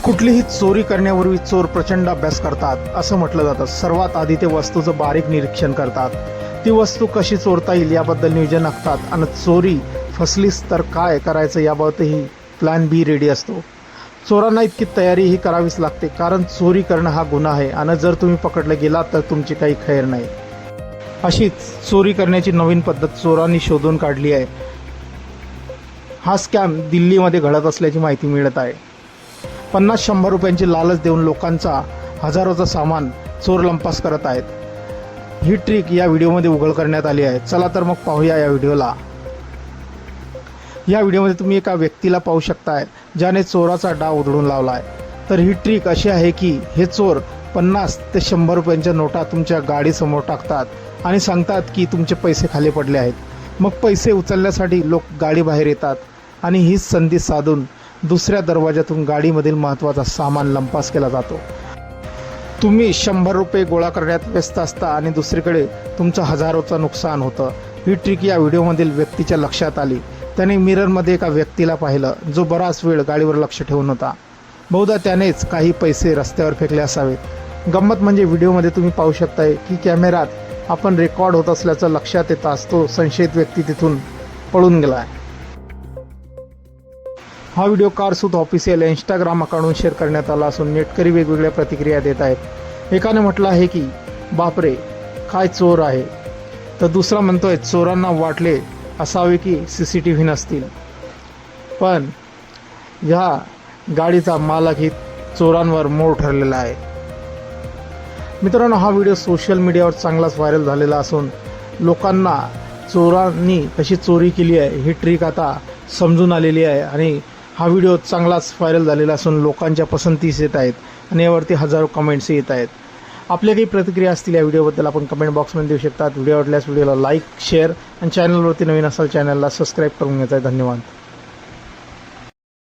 कुठलीही चोरी करण्यापूर्वी चोर प्रचंड अभ्यास करतात असं म्हटलं जातं। सर्वात आधी ते वस्तूचं बारीक निरीक्षण करतात, ती वस्तू कशी चोरता येईल याबद्दल नियोजन आखतात आणि चोरी फसलीच तर काय करायचं याबाबतही प्लॅन बी रेडी असतो। चोरांना इतकी तयारीही करावीच लागते, कारण चोरी करणं हा गुन्हा आहे आणि जर तुम्ही पकडले गेलात तर तुमची काही खैर नाही। अशीच चोरी करण्याची नवीन पद्धत चोरांनी शोधून काढली आहे। हा स्कॅम दिल्लीमध्ये घडत असल्याची माहिती मिळत आहे। 50-100 रुपयांची लालच देऊन लोकांचा हजारोचा सामान चोर लंपास करत आहेत। ही ट्रिक या व्हिडिओमध्ये उघड करण्यात आली आहे। चला तर मग पाहूया या व्हिडिओला। या व्हिडिओमध्ये तुम्ही एका व्यक्तीला पाहू शकताय ज्याने चोराचा डाव उधळून लावला आहे। तर ही ट्रिक अशी आहे की हे चोर 50 ते 100 रुपयांच्या नोटा तुमच्या गाडीसमोर टाकतात आणि सांगतात की तुमचे पैसे खाली पडले आहेत। मग पैसे उचलण्यासाठी लोक गाडी बाहेर येतात आणि हीच संधी साधून दुसऱ्या दरवाजातून गाडीमधील महत्त्वाचा सामान लंपास केला जातो। तुम्ही 100 रुपये गोळा करण्यात व्यस्त असता आणि दुसरीकडे तुमचं हजारोचं नुकसान होतं। ही ट्रिक या व्हिडिओमधील व्यक्तीच्या लक्षात आली। त्याने मिररमध्ये एका व्यक्तीला पाहिलं जो बराच वेळ गाडीवर लक्ष ठेवून होता। बहुधा त्यानेच काही पैसे रस्त्यावर फेकले असावेत। गंमत म्हणजे व्हिडिओमध्ये तुम्ही पाहू शकताय की कॅमेऱ्यात आपण रेकॉर्ड होत असल्याचं लक्षात येताच तो संशयित व्यक्ती तिथून पळून गेला आहे। हा व्हिडिओ कारसूत ऑफिशियल या इंस्टाग्राम अकाउंटवरून शेअर करण्यात आला असून नेटकरी वेगवेगळ्या प्रतिक्रिया देत आहेत। एकाने म्हटलं आहे की बापरे काय चोर आहे, तर दुसरा म्हणतोय चोरांना वाटले असावे की CCTV नसतील, पण ह्या गाडीचा मालक ही चोरांवर मोर ठरलेला आहे। मित्रांनो, हा व्हिडिओ सोशल मीडियावर चांगलाच व्हायरल झालेला असून लोकांना चोरांनी कशी चोरी केली आहे ही ट्रिक आता समजून आलेली आहे आणि हा व्हिडिओ चांगलाच व्हायरल झालेला असून लोकांच्या पसंतीस येत आहेत आणि यावरती हजारो कमेंट्स येत आहेत। आपल्या काही प्रतिक्रिया असतील या व्हिडिओबद्दल आपण कमेंट बॉक्समध्ये देऊ शकतात। व्हिडिओ आवडल्यास व्हिडिओला लाईक, शेअर आणि चॅनलवरती नवीन असाल चॅनलला सबस्क्राईब करून घ्यायचं आहे। धन्यवाद।